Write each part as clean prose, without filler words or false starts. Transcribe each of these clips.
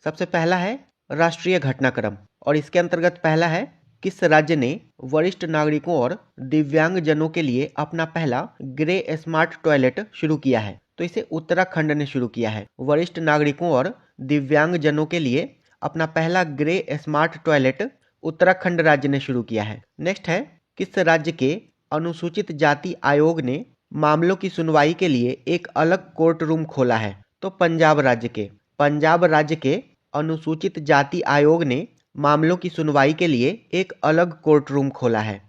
सबसे पहला है राष्ट्रीय घटनाक्रम और इसके अंतर्गत पहला है किस राज्य ने वरिष्ठ नागरिकों और दिव्यांगजनों के लिए अपना पहला ग्रे स्मार्ट टॉयलेट शुरू किया है। तो इसे उत्तराखंड ने शुरू किया है। वरिष्ठ नागरिकों और दिव्यांगजनों के लिए अपना पहला ग्रे स्मार्ट टॉयलेट उत्तराखंड राज्य ने शुरू किया है। नेक्स्ट है किस राज्य के अनुसूचित जाति आयोग ने मामलों की सुनवाई के लिए एक अलग कोर्ट रूम खोला है। तो पंजाब राज्य के अनुसूचित जाति आयोग ने मामलों की सुनवाई के लिए एक अलग कोर्ट रूम खोला है।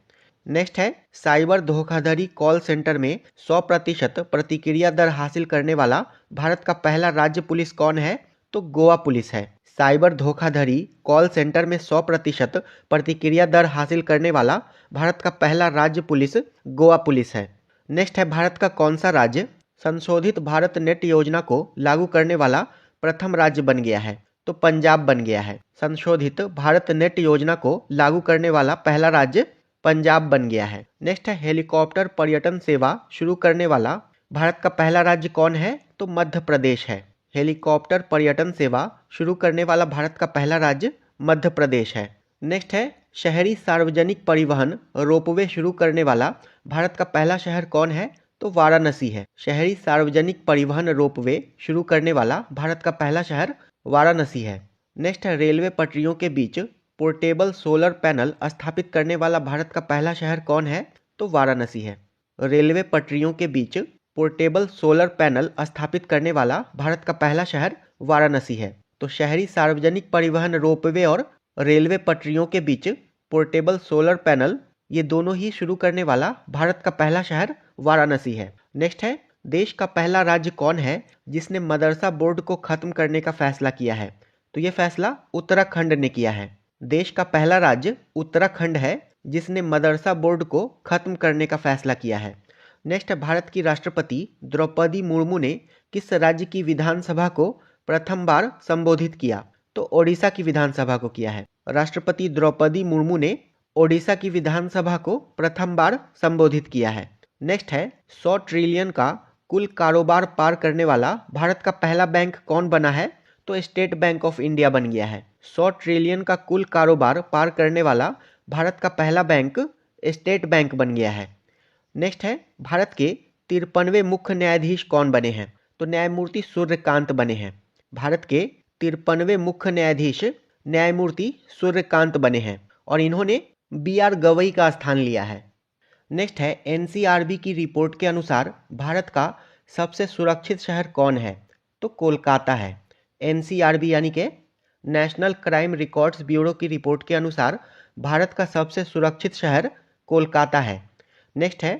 नेक्स्ट है साइबर धोखाधड़ी कॉल सेंटर में 100% प्रतिक्रिया दर हासिल करने वाला भारत का पहला राज्य पुलिस कौन है। तो गोवा पुलिस है। साइबर धोखाधड़ी कॉल सेंटर में 100% प्रतिक्रिया दर हासिल करने वाला भारत का पहला राज्य पुलिस गोवा पुलिस है। नेक्स्ट है भारत का कौन सा राज्य संशोधित भारत नेट योजना को लागू करने वाला प्रथम राज्य बन गया है। तो पंजाब बन गया है। संशोधित भारत नेट योजना को लागू करने वाला पहला राज्य पंजाब बन गया है। नेक्स्ट है हेलीकॉप्टर पर्यटन सेवा शुरू करने वाला भारत का पहला राज्य कौन है। तो मध्य प्रदेश है। हेलीकॉप्टर पर्यटन सेवा शुरू करने वाला भारत का पहला राज्य मध्य प्रदेश है। नेक्स्ट है शहरी सार्वजनिक परिवहन रोपवे शुरू करने वाला भारत का पहला शहर कौन है। तो वाराणसी है। शहरी सार्वजनिक परिवहन रोपवे शुरू करने वाला भारत का पहला शहर वाराणसी है। नेक्स्ट है रेलवे पटरियों के बीच पोर्टेबल सोलर पैनल स्थापित करने वाला भारत का पहला शहर कौन है। तो वाराणसी है। रेलवे पटरियों के बीच पोर्टेबल सोलर पैनल स्थापित करने वाला भारत का पहला शहर वाराणसी है। तो शहरी सार्वजनिक परिवहन रोपवे और रेलवे पटरियों के बीच पोर्टेबल सोलर पैनल ये दोनों ही शुरू करने वाला भारत का पहला शहर वाराणसी है। नेक्स्ट है देश का पहला राज्य कौन है जिसने मदरसा बोर्ड को खत्म करने का फैसला किया है। तो ये फैसला उत्तराखंड ने किया है। देश का पहला राज्य उत्तराखंड है जिसने मदरसा बोर्ड को खत्म करने का फैसला किया है। नेक्स्ट है भारत की राष्ट्रपति द्रौपदी मुर्मू ने किस राज्य की विधानसभा को प्रथम बार संबोधित किया। तो ओडिशा की विधानसभा को किया है। राष्ट्रपति द्रौपदी मुर्मू ने ओडिशा की विधानसभा को प्रथम बार संबोधित किया है। नेक्स्ट है 100 ट्रिलियन का कुल कारोबार पार करने वाला भारत का पहला बैंक कौन बना है। तो स्टेट बैंक ऑफ इंडिया बन गया है। 100 ट्रिलियन का कुल कारोबार पार करने वाला भारत का पहला बैंक स्टेट बैंक बन गया है। नेक्स्ट है भारत के 53वें मुख्य न्यायाधीश कौन बने हैं। तो न्यायमूर्ति सूर्यकांत बने हैं। भारत के 53वें मुख्य न्यायाधीश न्यायमूर्ति सूर्यकांत बने हैं और इन्होंने BR गवई का स्थान लिया है। नेक्स्ट है NCRB की रिपोर्ट के अनुसार भारत का सबसे सुरक्षित शहर कौन है। तो कोलकाता है। NCRB यानी कि नेशनल क्राइम रिकॉर्ड्स ब्यूरो की रिपोर्ट के अनुसार भारत का सबसे सुरक्षित शहर कोलकाता है। नेक्स्ट है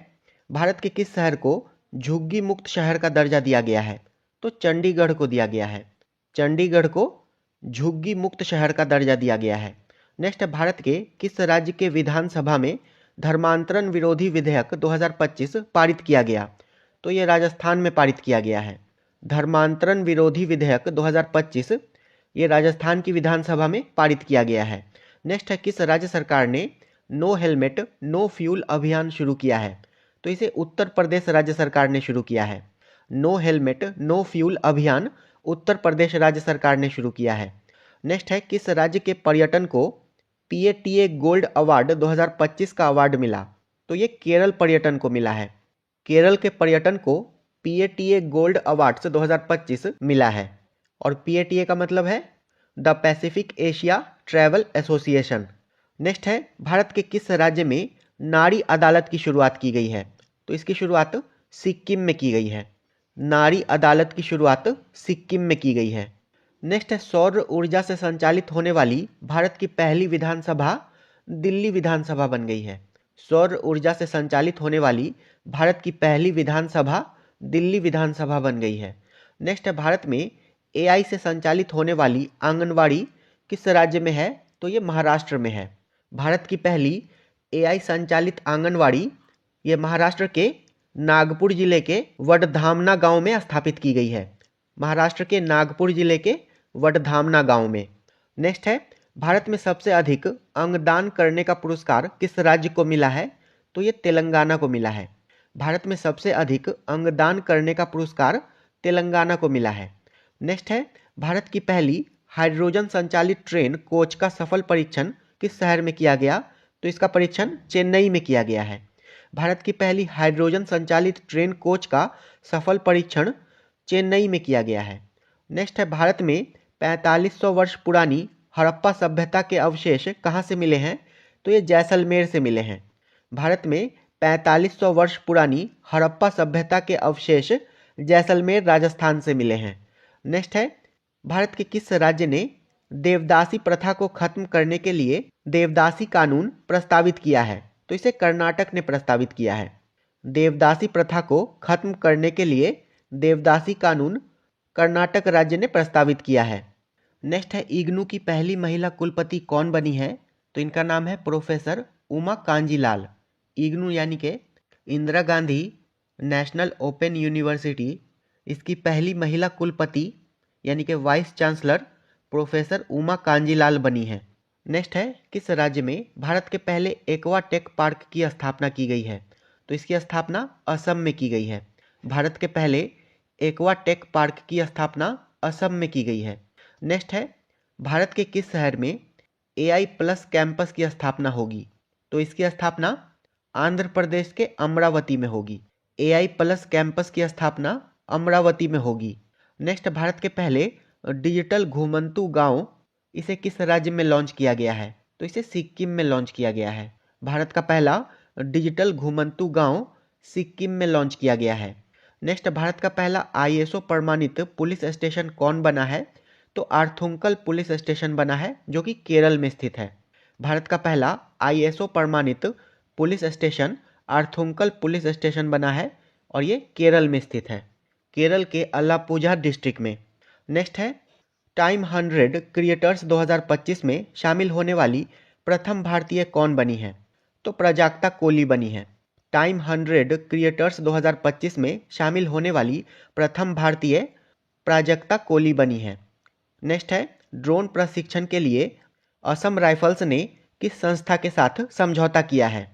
भारत के किस शहर को झुग्गी मुक्त शहर का दर्जा दिया गया है। तो चंडीगढ़ को दिया गया है। चंडीगढ़ को झुग्गी मुक्त शहर का दर्जा दिया गया है। नेक्स्ट है भारत के किस राज्य के विधानसभा में धर्मांतरण विरोधी विधेयक 2025 पारित किया गया। तो ये राजस्थान में पारित किया गया है। धर्मांतरण विरोधी विधेयक 2025 ये राजस्थान की विधानसभा में पारित किया गया है। नेक्स्ट है किस राज्य सरकार ने नो हेलमेट नो फ्यूल अभियान शुरू किया है। तो इसे उत्तर प्रदेश राज्य सरकार ने शुरू किया है। नो हेलमेट नो फ्यूल अभियान उत्तर प्रदेश राज्य सरकार ने शुरू किया है। नेक्स्ट है किस राज्य के पर्यटन को PATA गोल्ड अवार्ड 2025 का अवार्ड मिला। तो ये केरल पर्यटन को मिला है। केरल के पर्यटन को PATA गोल्ड अवार्ड्स 2025 मिला है और PATA का मतलब है the Pacific Asia travel association. Next है भारत के किस राज्य में नारी अदालत की शुरुआत की गई है। तो इसकी शुरुआत सिक्किम में की गई है। नारी अदालत की शुरुआत सिक्किम में की गई है। नेक्स्ट है सौर ऊर्जा से संचालित होने वाली भारत की पहली विधानसभा दिल्ली विधानसभा बन गई है। सौर ऊर्जा से संचालित होने वाली भारत की पहली विधानसभा दिल्ली विधानसभा बन गई है। नेक्स्ट है भारत में AI से संचालित होने वाली आंगनवाड़ी किस राज्य में है। तो ये महाराष्ट्र में है। भारत की पहली AI संचालित आंगनवाड़ी ये महाराष्ट्र के नागपुर जिले के वडधामना गांव में स्थापित की गई है। महाराष्ट्र के नागपुर जिले के वडधामना गांव में। नेक्स्ट है भारत में सबसे अधिक अंगदान करने का पुरस्कार किस राज्य को मिला है। तो ये तेलंगाना को मिला है। भारत में सबसे अधिक अंगदान करने का पुरस्कार तेलंगाना को मिला है। नेक्स्ट है भारत की पहली हाइड्रोजन संचालित ट्रेन कोच का सफल परीक्षण किस शहर में किया गया? तो इसका परीक्षण चेन्नई में किया गया है। भारत की पहली हाइड्रोजन संचालित ट्रेन कोच का सफल परीक्षण चेन्नई में किया गया है। नेक्स्ट है, भारत में 4500 वर्ष पुरानी हड़प्पा सभ्यता के अवशेष कहाँ से मिले हैं? तो ये जैसलमेर से मिले हैं। भारत में 4500 वर्ष पुरानी हड़प्पा सभ्यता के अवशेष जैसलमेर राजस्थान से मिले हैं। नेक्स्ट है, भारत के किस राज्य ने देवदासी प्रथा को खत्म करने के लिए देवदासी कानून प्रस्तावित किया है? तो इसे कर्नाटक ने प्रस्तावित किया है। देवदासी प्रथा को खत्म करने के लिए देवदासी कानून कर्नाटक राज्य ने प्रस्तावित किया है। नेक्स्ट है, इग्नू की पहली महिला कुलपति कौन बनी है? तो इनका नाम है प्रोफेसर उमा कांजीलाल। इग्नू यानी कि Indira Gandhi national open university, इसकी पहली महिला कुलपति यानी कि vice chancellor professor Uma Kanjilal बनी है। नेक्स्ट है, किस राज्य में भारत के पहले एक्वा टेक पार्क की स्थापना की गई है? तो इसकी स्थापना असम में की गई है। भारत के पहले एक्वा टेक पार्क की स्थापना असम में की गई है। नेक्स्ट है, भारत के किस शहर में AI प्लस कैंपस की स्थापना होगी? तो इसकी स्थापना आंध्र प्रदेश के अमरावती में होगी। AI प्लस कैंपस की स्थापना अमरावती में होगी। नेक्स्ट, भारत के पहले डिजिटल घुमंतू गांव, इसे किस राज्य में लॉन्च किया गया है? तो इसे सिक्किम में लॉन्च किया गया है। भारत का पहला डिजिटल घुमंतू गांव सिक्किम में लॉन्च किया गया है। नेक्स्ट, भारत का पहला ISO प्रमाणित पुलिस स्टेशन कौन बना है? तो आर्थुंकल पुलिस स्टेशन बना है, जो कि केरल में स्थित है। भारत का पहला ISO प्रमाणित पुलिस स्टेशन आर्थुंकल पुलिस स्टेशन बना है और ये केरल में स्थित है, केरल के अलापुझा डिस्ट्रिक्ट में। नेक्स्ट है, टाइम 100 क्रिएटर्स 2025 में शामिल होने वाली प्रथम भारतीय कौन बनी है? तो प्राजक्ता कोली बनी है। टाइम 100 क्रिएटर्स 2025 में शामिल होने वाली प्रथम भारतीय प्राजक्ता कोली बनी है। नेक्स्ट है, ड्रोन प्रशिक्षण के लिए असम राइफल्स ने किस संस्था के साथ समझौता किया है?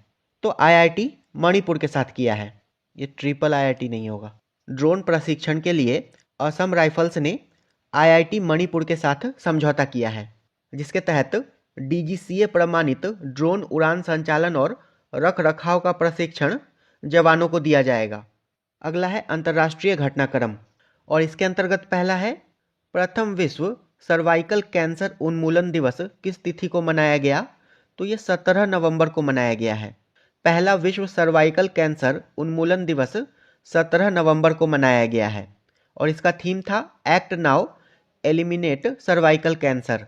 तो IIT मणिपुर के साथ किया है। ये ट्रिपल IIT नहीं होगा। ड्रोन प्रशिक्षण के लिए असम राइफल्स ने IIT मणिपुर के साथ समझौता किया है, जिसके तहत DGCA प्रमाणित ड्रोन उड़ान संचालन और रख रखाव का प्रशिक्षण जवानों को दिया जाएगा। अगला है अंतर्राष्ट्रीय घटनाक्रम, और इसके अंतर्गत पहला है, प्रथम विश्व सर्वाइकल कैंसर उन्मूलन दिवस किस तिथि को मनाया गया? तो ये 17 नवंबर को मनाया गया है। पहला विश्व सर्वाइकल कैंसर उन्मूलन दिवस 17 नवंबर को मनाया गया है और इसका थीम था act now eliminate cervical cancer.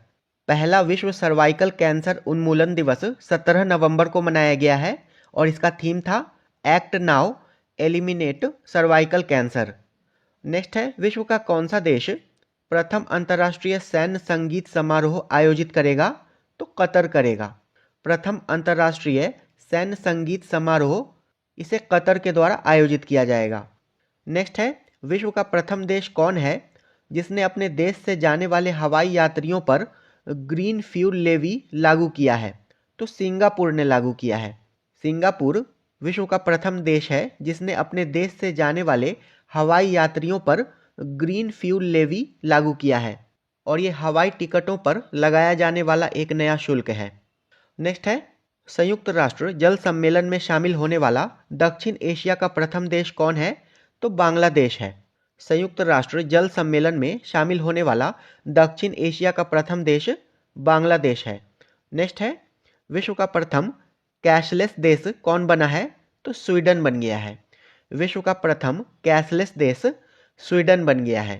पहला विश्व सर्वाइकल कैंसर उन्मूलन दिवस 17 नवंबर को मनाया गया है और इसका थीम था act now eliminate cervical cancer. Next है, विश्व का कौन सा देश प्रथम अंतर्राष्ट्रीय सैन्य संगीत समारोह आयोजित करेगा? तो कतर करेगा। प्रथम अंतर्राष्ट्रीय सैन्य संगीत समारोह इसे कतर के द्वारा आयोजित किया जाएगा। नेक्स्ट है, विश्व का प्रथम देश कौन है जिसने अपने देश से जाने वाले हवाई यात्रियों पर ग्रीन फ्यूल लेवी लागू किया है? तो सिंगापुर ने लागू किया है। सिंगापुर विश्व का प्रथम देश है जिसने अपने देश से जाने वाले हवाई यात्रियों पर ग्रीन फ्यूल लेवी लागू किया है और ये हवाई टिकटों पर लगाया जाने वाला एक नया शुल्क है। नेक्स्ट है, संयुक्त राष्ट्र जल सम्मेलन में शामिल होने वाला दक्षिण एशिया का प्रथम देश कौन है? तो बांग्लादेश है। संयुक्त राष्ट्र जल सम्मेलन में शामिल होने वाला दक्षिण एशिया का प्रथम देश बांग्लादेश है। नेक्स्ट है, विश्व का प्रथम कैशलेस देश कौन बना है? तो स्वीडन बन गया है। विश्व का प्रथम कैशलेस देश स्वीडन बन गया है।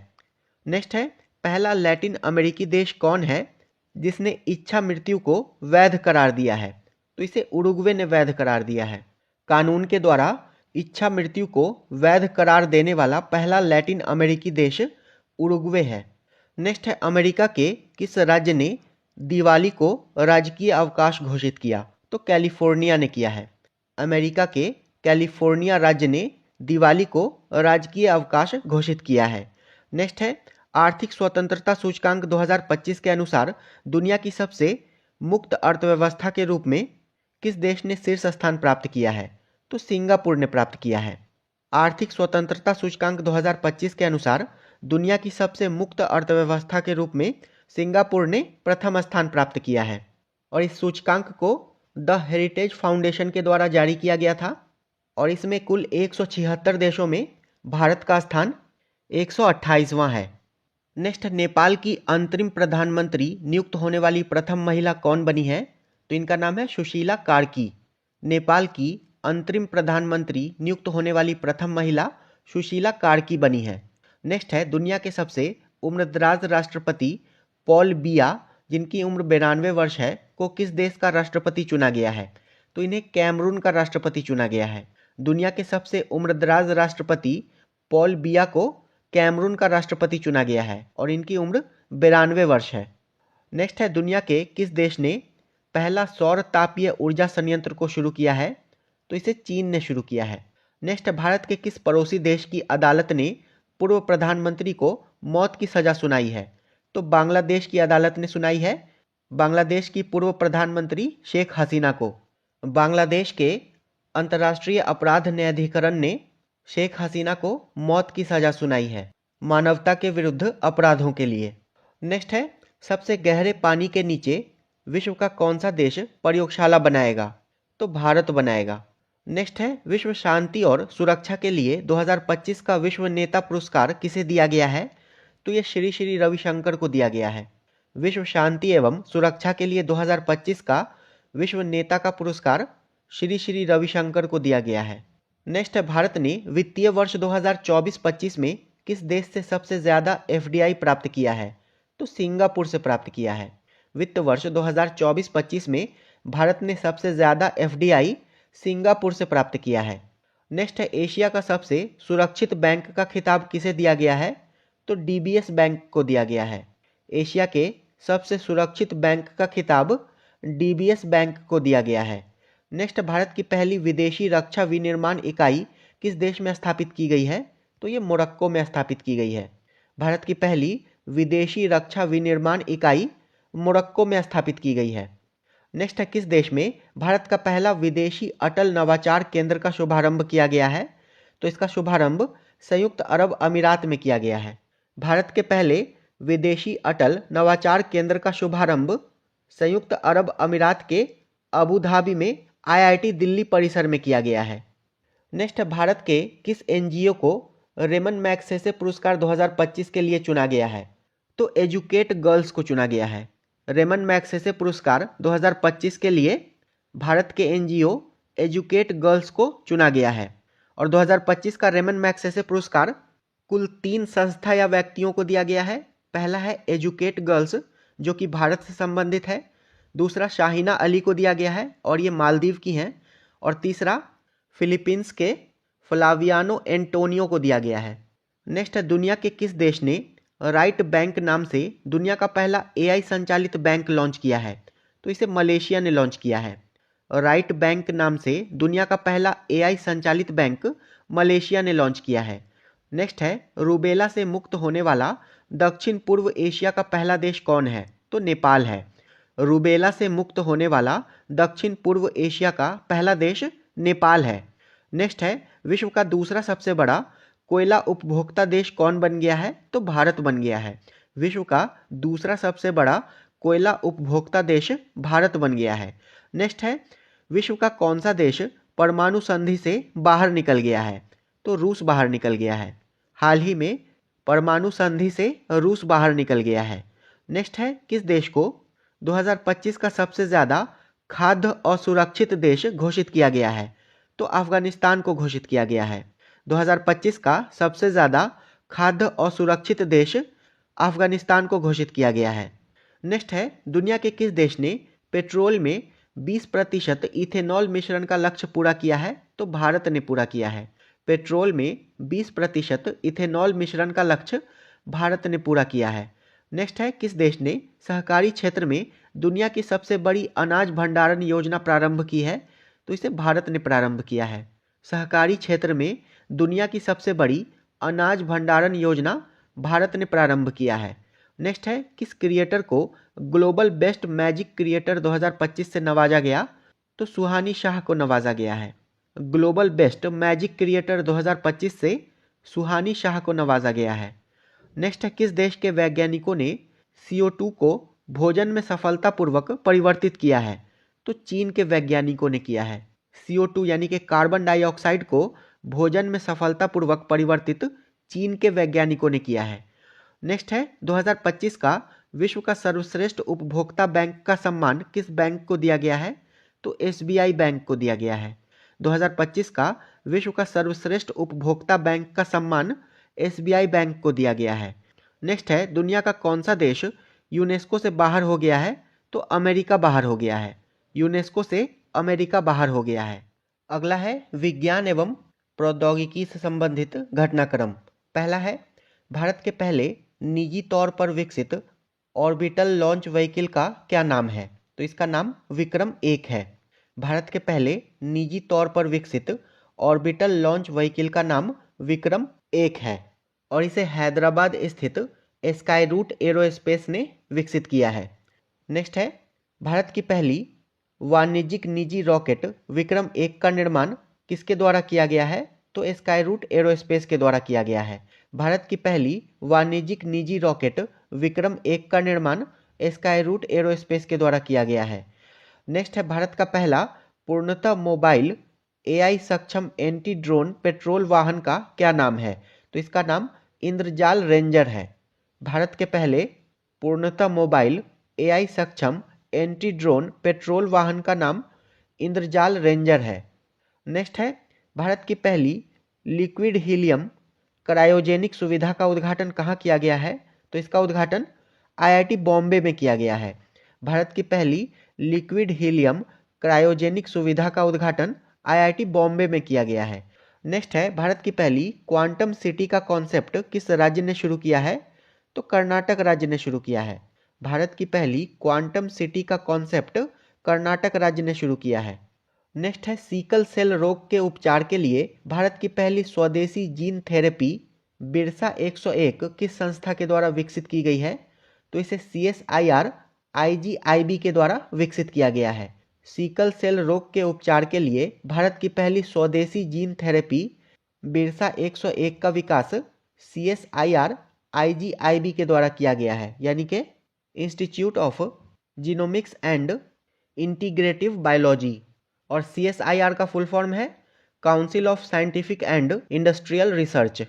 नेक्स्ट है, पहला लैटिन अमेरिकी देश कौन है जिसने इच्छा मृत्यु को वैध करार दिया है? तो इसे उरुग्वे ने वैध करार दिया है। कानून के द्वारा इच्छा मृत्यु को वैध करार देने वाला पहला लैटिन अमेरिकी देश उरुग्वे है। नेक्स्ट है, अमेरिका के किस राज्य ने दिवाली को राजकीय अवकाश घोषित किया? तो कैलिफोर्निया ने किया है। अमेरिका के कैलिफोर्निया राज्य ने दिवाली को राजकीय अवकाश घोषित किया है। नेक्स्ट है, आर्थिक स्वतंत्रता सूचकांक 2025 के अनुसार दुनिया की सबसे मुक्त अर्थव्यवस्था के रूप में किस देश ने शीर्ष स्थान प्राप्त किया है? तो सिंगापुर ने प्राप्त किया है। आर्थिक स्वतंत्रता सूचकांक 2025 के अनुसार दुनिया की सबसे मुक्त अर्थव्यवस्था के रूप में सिंगापुर ने प्रथम स्थान प्राप्त किया है और इस सूचकांक को द हेरिटेज फाउंडेशन के द्वारा जारी किया गया था और इसमें कुल 176 देशों में भारत का स्थान 128वां है। नेक्स्ट, नेपाल की अंतरिम प्रधानमंत्री नियुक्त होने वाली प्रथम महिला कौन बनी है? तो इनका नाम है सुशीला कार्की। नेपाल की अंतरिम प्रधानमंत्री नियुक्त होने वाली प्रथम महिला सुशीला कार्की बनी है। नेक्स्ट है, दुनिया के सबसे उम्रदराज राष्ट्रपति पॉल बिया, जिनकी उम्र 92 वर्ष है, को किस देश का राष्ट्रपति चुना गया है? तो इन्हें कैमरून का राष्ट्रपति चुना गया है। दुनिया के सबसे उम्रदराज राष्ट्रपति पॉल बिया को कैमरून का राष्ट्रपति चुना गया है और इनकी उम्र 92 वर्ष है। नेक्स्ट है, दुनिया के किस देश ने पहला सौर तापीय ऊर्जा संयंत्र को शुरू किया है? तो इसे चीन ने शुरू किया है। नेक्स्ट, भारत के किस पड़ोसी देश की अदालत ने पूर्व प्रधानमंत्री को मौत की सजा सुनाई है? तो बांग्लादेश की अदालत ने सुनाई है बांग्लादेश की पूर्व प्रधानमंत्री शेख हसीना को। बांग्लादेश के अंतर्राष्ट्रीय अपराध न्यायाधिकरण ने शेख हसीना को मौत की सजा सुनाई है मानवता के विरुद्ध अपराधों के लिए। नेक्स्ट है, सबसे गहरे पानी के नीचे विश्व का कौन सा देश प्रयोगशाला बनाएगा? तो भारत बनाएगा। नेक्स्ट है, विश्व शांति और सुरक्षा के लिए 2025 का विश्व नेता पुरस्कार किसे दिया गया है? तो ये श्री श्री रविशंकर को दिया गया है। विश्व शांति एवं सुरक्षा के लिए 2025 का विश्व नेता का पुरस्कार श्री श्री रविशंकर को दिया गया है। नेक्स्ट है, भारत ने वित्तीय वर्ष 2024-25 में किस देश से सबसे ज़्यादा एफडीआई प्राप्त किया है? तो सिंगापुर से प्राप्त किया है। वित्त वर्ष 2024-25 में भारत ने सबसे ज़्यादा एफडीआई सिंगापुर से प्राप्त किया है। नेक्स्ट है, एशिया का सबसे सुरक्षित बैंक का खिताब किसे दिया गया है? तो डीबीएस बैंक को दिया गया है। एशिया के सबसे सुरक्षित बैंक का खिताब डीबीएस बैंक को दिया गया है। नेक्स्ट, भारत की पहली विदेशी रक्षा विनिर्माण इकाई किस देश में स्थापित की गई है? तो ये मोरक्को में स्थापित की गई है। भारत की पहली विदेशी रक्षा विनिर्माण इकाई मोरक्को में स्थापित की गई है। नेक्स्ट है, किस देश में भारत का पहला विदेशी अटल नवाचार केंद्र का शुभारंभ किया गया है? तो इसका शुभारंभ संयुक्त अरब अमीरात में किया गया है। भारत के पहले विदेशी अटल नवाचार केंद्र का शुभारंभ संयुक्त अरब अमीरात के अबू धाबी में आईआईटी दिल्ली परिसर में किया गया है। नेक्स्ट, भारत के किस एनजीओ को रेमन मैग्सेसे पुरस्कार 2025 के लिए चुना गया है? तो एजुकेट गर्ल्स को चुना गया है। रेमन मैग्सेसे पुरस्कार 2025 के लिए भारत के एनजीओ एजुकेट गर्ल्स को चुना गया है और 2025 का रेमन मैग्सेसे पुरस्कार कुल 3 संस्था या व्यक्तियों को दिया गया है। पहला है एजुकेट गर्ल्स, जो कि भारत से संबंधित है। दूसरा शाहीना अली को दिया गया है और ये मालदीव की हैं। और तीसरा फिलीपींस के फ्लावियानो एंटोनियो को दिया गया है। नेक्स्ट है, दुनिया के किस देश ने राइट बैंक नाम से दुनिया का पहला एआई संचालित बैंक लॉन्च किया है? तो इसे मलेशिया ने लॉन्च किया है। राइट बैंक नाम से दुनिया का पहला एआई संचालित बैंक मलेशिया ने लॉन्च किया है। नेक्स्ट है, रूबेला से मुक्त होने वाला दक्षिण पूर्व एशिया का पहला देश कौन है? तो नेपाल है। रूबेला से मुक्त होने वाला दक्षिण पूर्व एशिया का पहला देश नेपाल है। नेक्स्ट है, विश्व का दूसरा सबसे बड़ा कोयला उपभोक्ता देश कौन बन गया है? तो भारत बन गया है। विश्व का दूसरा सबसे बड़ा कोयला उपभोक्ता देश भारत बन गया है। नेक्स्ट है, विश्व का कौन सा देश परमाणु संधि से बाहर निकल गया है? तो रूस बाहर निकल गया है। हाल ही में परमाणु संधि से रूस बाहर निकल गया है। नेक्स्ट है, किस देश को 2025 का सबसे ज़्यादा खाद्य असुरक्षित देश घोषित किया गया है? तो अफगानिस्तान को घोषित किया गया है। 2025 का सबसे ज़्यादा खाद्य असुरक्षित देश अफगानिस्तान को घोषित किया गया है। नेक्स्ट है, दुनिया के किस देश ने पेट्रोल में 20% इथेनॉल मिश्रण का लक्ष्य पूरा किया है? तो भारत ने पूरा किया है। पेट्रोल में 20% इथेनॉल मिश्रण का लक्ष्य भारत ने पूरा किया है। नेक्स्ट है, किस देश ने सहकारी क्षेत्र में दुनिया की सबसे बड़ी अनाज भंडारण योजना प्रारंभ की है? तो इसे भारत ने प्रारंभ किया है। सहकारी क्षेत्र में दुनिया की सबसे बड़ी अनाज भंडारण योजना भारत ने प्रारंभ किया है। नेक्स्ट है, किस क्रिएटर को ग्लोबल बेस्ट मैजिक क्रिएटर 2025 से नवाजा गया? तो सुहानी शाह को नवाजा गया है। ग्लोबल बेस्ट मैजिक क्रिएटर 2025 से सुहानी शाह को नवाजा गया है। नेक्स्ट है, किस देश के वैज्ञानिकों ने CO2 को भोजन में सफलतापूर्वक परिवर्तित किया है? तो चीन के वैज्ञानिकों ने किया है। CO2 यानी कि कार्बन डाइऑक्साइड को भोजन में सफलतापूर्वक परिवर्तित चीन के वैज्ञानिकों ने किया है। नेक्स्ट है 2025 का विश्व का सर्वश्रेष्ठ उपभोक्ता बैंक का सम्मान किस बैंक को दिया गया है? तो SBI बैंक को दिया गया है। 2025 का विश्व का सर्वश्रेष्ठ उपभोक्ता बैंक का सम्मान SBI बैंक को दिया गया है। नेक्स्ट है दुनिया का कौन सा देश यूनेस्को से बाहर हो गया है? तो अमेरिका बाहर हो गया है। यूनेस्को से अमेरिका बाहर हो गया है। अगला है विज्ञान एवं प्रौद्योगिकी से संबंधित घटनाक्रम। पहला है भारत के पहले निजी तौर पर विकसित ऑर्बिटल लॉन्च व्हीकल का क्या नाम है? तो इसका नाम विक्रम-1 है। भारत के पहले निजी तौर पर विकसित ऑर्बिटल लॉन्च व्हीकल का नाम विक्रम-1 है और इसे हैदराबाद स्थित स्काई रूट एरोस्पेस ने विकसित किया है। नेक्स्ट है भारत की पहली वाणिज्यिक निजी रॉकेट विक्रम-1 का निर्माण किसके द्वारा किया गया है? तो स्काई रूट एरोस्पेस के द्वारा किया गया है। भारत की पहली वाणिज्यिक निजी रॉकेट विक्रम-1 का निर्माण स्काई रूट एरोस्पेस के द्वारा किया गया है। नेक्स्ट है भारत का पहला पूर्णतः मोबाइल AI सक्षम एंटी ड्रोन पेट्रोल वाहन का क्या नाम है? तो इसका नाम इंद्रजाल रेंजर है। भारत के पहले पूर्णतः मोबाइल AI सक्षम एंटी ड्रोन पेट्रोल वाहन का नाम इंद्रजाल रेंजर है। नेक्स्ट है भारत की पहली लिक्विड हीलियम क्रायोजेनिक सुविधा का उद्घाटन कहाँ किया गया है? तो इसका उद्घाटन IIT बॉम्बे में किया गया है। भारत की पहली लिक्विड हीलियम क्रायोजेनिक सुविधा का उद्घाटन IIT बॉम्बे में किया गया है। नेक्स्ट है भारत की पहली क्वांटम सिटी का कॉन्सेप्ट किस राज्य ने शुरू किया है? तो कर्नाटक राज्य ने शुरू किया है। भारत की पहली क्वांटम सिटी का कॉन्सेप्ट कर्नाटक राज्य ने शुरू किया है। नेक्स्ट है सीकल सेल रोग के उपचार के लिए भारत की पहली स्वदेशी जीन थेरेपी बिरसा 101 किस संस्था के द्वारा विकसित की गई है? तो इसे CSIR IGIB के द्वारा विकसित किया गया है। सीकल सेल रोग के उपचार के लिए भारत की पहली स्वदेशी जीन थेरेपी बिरसा 101 का विकास CSIR IGIB के द्वारा किया गया है, यानी कि institute of genomics and integrative biology. और CSIR का फुल फॉर्म है council of scientific and industrial research.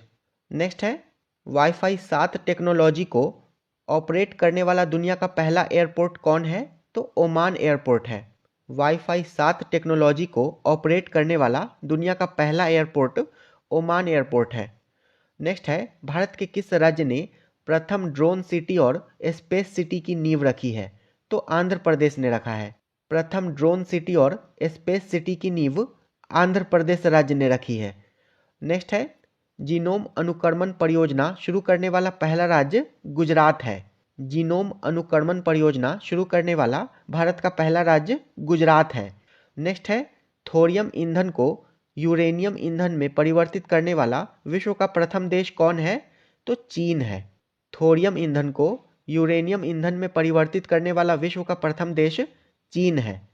Next है वाईफाई 7 टेक्नोलॉजी को ऑपरेट करने वाला दुनिया का पहला एयरपोर्ट कौन है? तो ओमान एयरपोर्ट है। वाईफाई 7 टेक्नोलॉजी को ऑपरेट करने वाला दुनिया का पहला एयरपोर्ट ओमान एयरपोर्ट है। नेक्स्ट है भारत के किस राज्य ने प्रथम ड्रोन सिटी और स्पेस सिटी की नींव रखी है? तो आंध्र प्रदेश ने रखा है। प्रथम ड्रोन सिटी और स्पेस सिटी की नींव आंध्र प्रदेश राज्य ने रखी है। नेक्स्ट है जीनोम अनुकर्मण परियोजना शुरू करने वाला पहला राज्य गुजरात है। जीनोम अनुकर्मण परियोजना शुरू करने वाला भारत का पहला राज्य गुजरात है। नेक्स्ट है थोरियम ईंधन को यूरेनियम ईंधन में परिवर्तित करने वाला विश्व का प्रथम देश कौन है? तो चीन है। थोरियम ईंधन को यूरेनियम ईंधन में परिवर्तित करने वाला विश्व का प्रथम देश चीन है।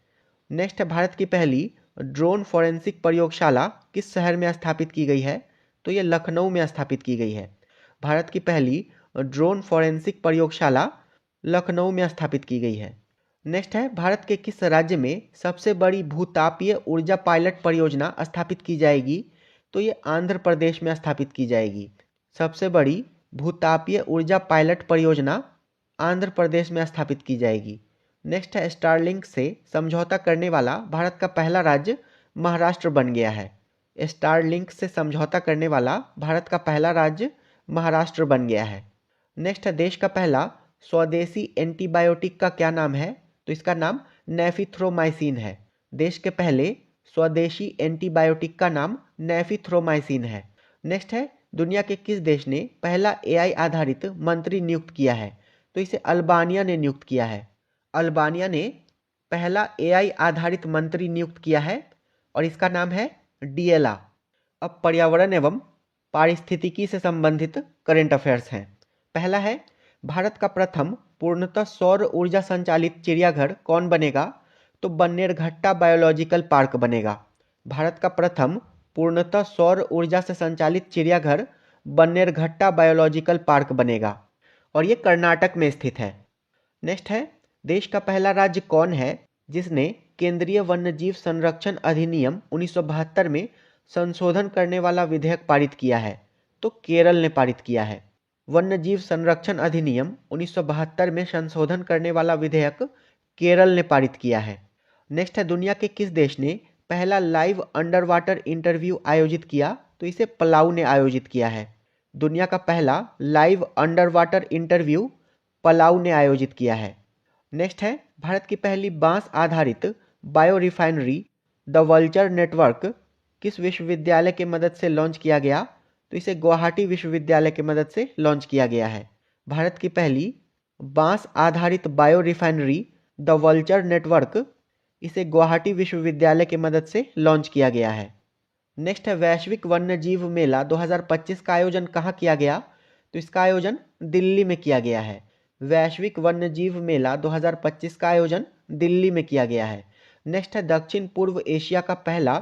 नेक्स्ट है भारत की पहली ड्रोन फॉरेंसिक प्रयोगशाला किस शहर में स्थापित की गई है? तो ये लखनऊ में स्थापित की गई है। भारत की पहली ड्रोन फॉरेंसिक प्रयोगशाला लखनऊ में स्थापित की गई है। नेक्स्ट है भारत के किस राज्य में सबसे बड़ी भूतापीय ऊर्जा पायलट परियोजना स्थापित की जाएगी? तो ये आंध्र प्रदेश में स्थापित की जाएगी। सबसे बड़ी भूतापीय ऊर्जा पायलट परियोजना आंध्र प्रदेश में स्थापित की जाएगी। नेक्स्ट है स्टारलिंक से समझौता करने वाला भारत का पहला राज्य महाराष्ट्र बन गया है। स्टारलिंक से समझौता करने वाला भारत का पहला राज्य महाराष्ट्र बन गया है। नेक्स्ट है देश का पहला स्वदेशी एंटीबायोटिक का क्या नाम है? तो इसका नाम नेफिथ्रोमाइसिन है। देश के पहले स्वदेशी एंटीबायोटिक का नाम नेफिथ्रोमाइसिन है। नेक्स्ट है दुनिया के किस देश ने पहला AI आधारित मंत्री नियुक्त किया है? तो इसे अल्बानिया ने नियुक्त किया है। अल्बानिया ने पहला AI आधारित मंत्री नियुक्त किया है और इसका नाम है डिएला। अब पर्यावरण एवं पारिस्थितिकी से संबंधित करंट अफेयर्स हैं। पहला है भारत का प्रथम पूर्णतः सौर ऊर्जा संचालित चिड़ियाघर कौन बनेगा? तो बन्नेरघट्टा बायोलॉजिकल पार्क बनेगा। भारत का प्रथम पूर्णतः सौर ऊर्जा से संचालित चिड़ियाघर बन्नेरघट्टा बायोलॉजिकल पार्क बनेगा और ये कर्नाटक में स्थित है। नेक्स्ट है, देश का पहला राज्य कौन है जिसने केंद्रीय वन्यजीव संरक्षण अधिनियम 1972 में संशोधन करने वाला विधेयक पारित किया है? तो केरल ने पारित किया है। वन्यजीव संरक्षण अधिनियम 1972 में संशोधन करने वाला विधेयक केरल ने पारित किया है। नेक्स्ट है, दुनिया के किस देश ने पहला लाइव अंडर वाटर इंटरव्यू आयोजित किया? तो इसे पलाऊ ने आयोजित किया है। दुनिया का पहला live under water interview Palau ने आयोजित किया है। नेक्स्ट है, भारत की पहली बांस आधारित bio refinery the vulture network किस विश्वविद्यालय की मदद से लॉन्च किया गया? तो इसे गुवाहाटी विश्वविद्यालय की मदद से लॉन्च किया गया है। भारत की पहली बांस आधारित bio refinery the vulture network, इसे गुवाहाटी विश्वविद्यालय की मदद से लॉन्च किया गया है। नेक्स्ट है, वैश्विक वन्यजीव मेला 2025 का आयोजन कहाँ किया गया? तो इसका आयोजन दिल्ली में किया गया है। वैश्विक वन्यजीव मेला 2025 का आयोजन दिल्ली में किया गया है। नेक्स्ट है, दक्षिण पूर्व एशिया का पहला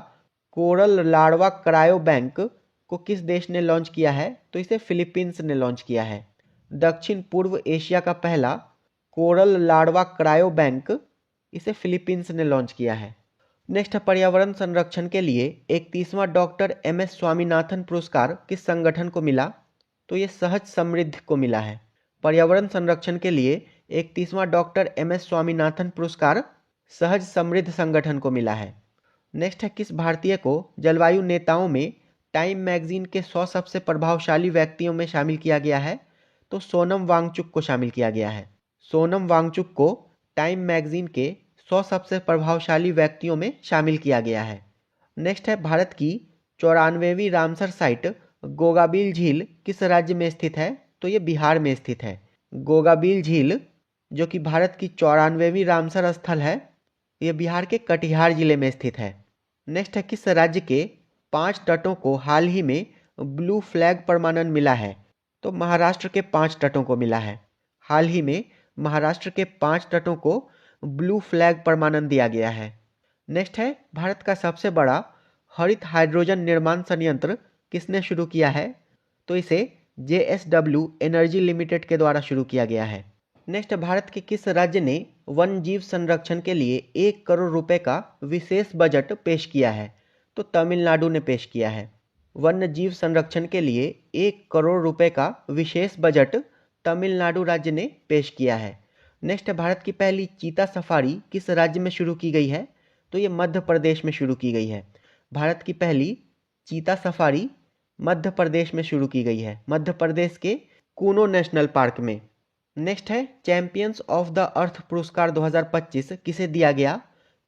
कोरल लार्वा क्रायो बैंक को किस देश ने लॉन्च किया है? तो इसे फिलीपींस ने लॉन्च किया है। दक्षिण पूर्व एशिया का पहला कोरल लार्वा क्रायो बैंक, इसे फिलीपींस ने लॉन्च किया है। नेक्स्ट है, पर्यावरण संरक्षण के लिए 31वां डॉक्टर MS स्वामीनाथन पुरस्कार किस संगठन को मिला? तो ये सहज समृद्ध को मिला है। पर्यावरण संरक्षण के लिए 31वां डॉक्टर MS स्वामीनाथन पुरस्कार सहज समृद्ध संगठन को मिला है। नेक्स्ट है, किस भारतीय को जलवायु नेताओं में टाइम मैगजीन के 100 सबसे प्रभावशाली व्यक्तियों में शामिल किया गया है? तो सोनम वांगचुक को शामिल किया गया है। सोनम वांगचुक को टाइम मैगजीन के 100 सबसे प्रभावशाली व्यक्तियों में शामिल किया गया है। नेक्स्ट है, भारत की 94वीं रामसर साइट गोगाबिल झील किस राज्य में स्थित है? तो ये बिहार में स्थित है। गोगाबिल झील जो कि भारत की 94वीं रामसर स्थल है, ये बिहार के कटिहार जिले में स्थित है। नेक्स्ट है, किस राज्य के 5 तटों को हाल ही में ब्लू फ्लैग प्रमाणन मिला है? तो महाराष्ट्र के 5 तटों को मिला है। हाल ही में महाराष्ट्र के 5 तटों को ब्लू फ्लैग प्रमाणन दिया गया है। नेक्स्ट है, भारत का सबसे बड़ा हरित हाइड्रोजन निर्माण संयंत्र किसने शुरू किया है? तो इसे JSW एनर्जी लिमिटेड के द्वारा शुरू किया गया है। नेक्स्ट, भारत के किस राज्य ने वन जीव संरक्षण के लिए 1 करोड़ रुपए का विशेष बजट पेश किया है? तो तमिलनाडु ने पेश किया है। वन्य जीव संरक्षण के लिए 1 करोड़ रुपए का विशेष बजट तमिलनाडु राज्य ने पेश किया है। नेक्स्ट, भारत की पहली चीता सफारी किस राज्य में शुरू की गई है? तो ये मध्य प्रदेश में शुरू की गई है। भारत की पहली चीता सफारी मध्य प्रदेश में शुरू की गई है, मध्य प्रदेश के कूनो नेशनल पार्क में। नेक्स्ट है, चैंपियंस ऑफ द अर्थ पुरस्कार 2025 किसे दिया गया?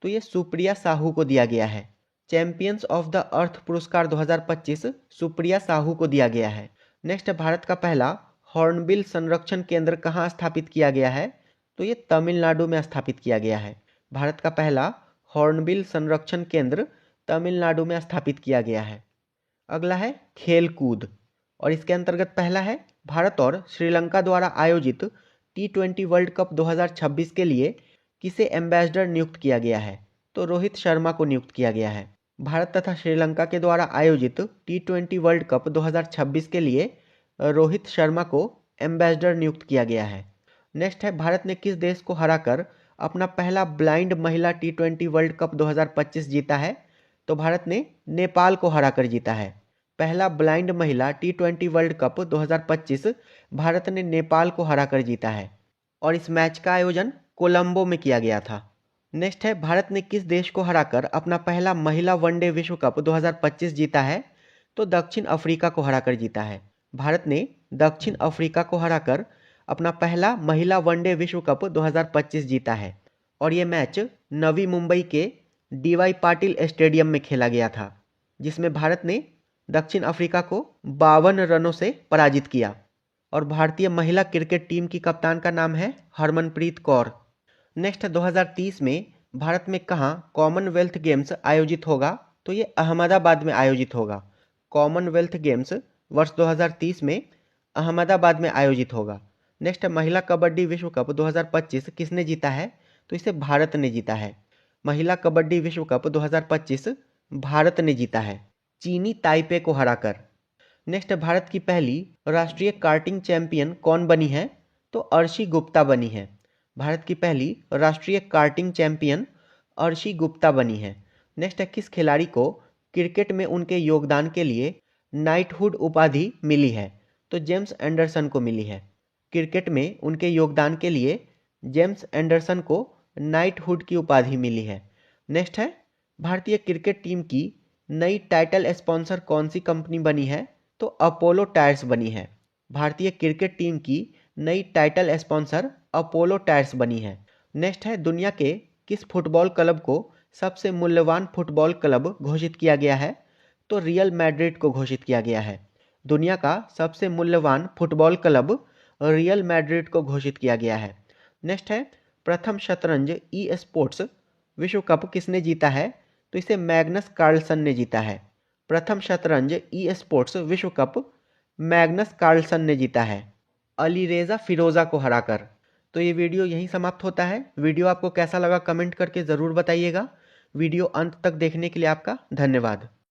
तो ये सुप्रिया साहू को दिया गया है। चैंपियंस ऑफ द अर्थ पुरस्कार 2025 सुप्रिया साहू को दिया गया है। नेक्स्ट, भारत का पहला हॉर्नबिल संरक्षण केंद्र कहाँ स्थापित किया गया है? तो ये तमिलनाडु में स्थापित किया गया है। भारत का पहला हॉर्नबिल संरक्षण केंद्र तमिलनाडु में स्थापित किया गया है। अगला है खेल कूद, और इसके अंतर्गत पहला है, भारत और श्रीलंका द्वारा आयोजित T20 वर्ल्ड कप 2026 के लिए किसे एम्बेसडर नियुक्त किया गया है? तो रोहित शर्मा को नियुक्त किया गया है। भारत तथा श्रीलंका के द्वारा आयोजित T20 वर्ल्ड कप 2026 के लिए रोहित शर्मा को एम्बेसडर नियुक्त किया गया है। नेक्स्ट है, भारत ने किस देश को हराकर अपना पहला ब्लाइंड महिला T20 वर्ल्ड कप 2025 जीता है? तो भारत ने नेपाल को हराकर जीता है। पहला ब्लाइंड महिला T20 वर्ल्ड कप 2025 भारत ने नेपाल को हराकर जीता है, और इस मैच का आयोजन कोलंबो में किया गया था। नेक्स्ट है, भारत ने किस देश को हराकर अपना पहला महिला वनडे विश्व कप 2025 जीता है? तो दक्षिण अफ्रीका को हराकर जीता है। भारत ने दक्षिण अफ्रीका को हराकर अपना पहला महिला वनडे विश्व कप 2025 जीता है, और ये मैच नवी मुंबई के DY पाटिल स्टेडियम में खेला गया था, जिसमें भारत ने दक्षिण अफ्रीका को 52 रनों से पराजित किया। और भारतीय महिला क्रिकेट टीम की कप्तान का नाम है हरमनप्रीत कौर। नेक्स्ट, 2030 में भारत में कहाँ कॉमनवेल्थ गेम्स आयोजित होगा? तो ये अहमदाबाद में आयोजित होगा। कॉमनवेल्थ गेम्स वर्ष 2030 में अहमदाबाद में आयोजित होगा। नेक्स्ट, महिला कबड्डी विश्व कप 2025 किसने जीता है? तो इसे भारत ने जीता है। महिला कबड्डी विश्व कप 2025 भारत ने जीता है, चीनी ताइपे को हराकर। नेक्स्ट, भारत की पहली राष्ट्रीय कार्टिंग चैंपियन कौन बनी है? तो अर्शी गुप्ता बनी है। भारत की पहली राष्ट्रीय कार्टिंग चैंपियन अर्शी गुप्ता बनी है। नेक्स्ट है, किस खिलाड़ी को क्रिकेट में उनके योगदान के लिए नाइटहुड उपाधि मिली है? तो जेम्स एंडरसन को मिली है। क्रिकेट में उनके योगदान के लिए जेम्स एंडरसन को नाइटहुड की उपाधि मिली है। नेक्स्ट है, भारतीय क्रिकेट टीम की नई टाइटल स्पॉन्सर कौन सी कंपनी बनी है? तो अपोलो टायर्स बनी है। भारतीय क्रिकेट टीम की नई टाइटल स्पॉन्सर अपोलो टायर्स बनी है। नेक्स्ट है, दुनिया के किस फुटबॉल क्लब को सबसे मूल्यवान फुटबॉल क्लब घोषित किया गया है? तो रियल मैड्रिड को घोषित किया गया है। दुनिया का सबसे मूल्यवान फुटबॉल क्लब रियल मैड्रिड को घोषित किया गया है। नेक्स्ट है, प्रथम शतरंज ई स्पोर्ट्स विश्व कप किसने जीता है? तो इसे मैग्नस कार्लसन ने जीता है। प्रथम शतरंज ई स्पोर्ट्स विश्व कप मैग्नस कार्लसन ने जीता है, अलीरेजा फिरोजा को हराकर। तो ये वीडियो यहीं समाप्त होता है। वीडियो आपको कैसा लगा कमेंट करके ज़रूर बताइएगा। वीडियो अंत तक देखने के लिए आपका धन्यवाद।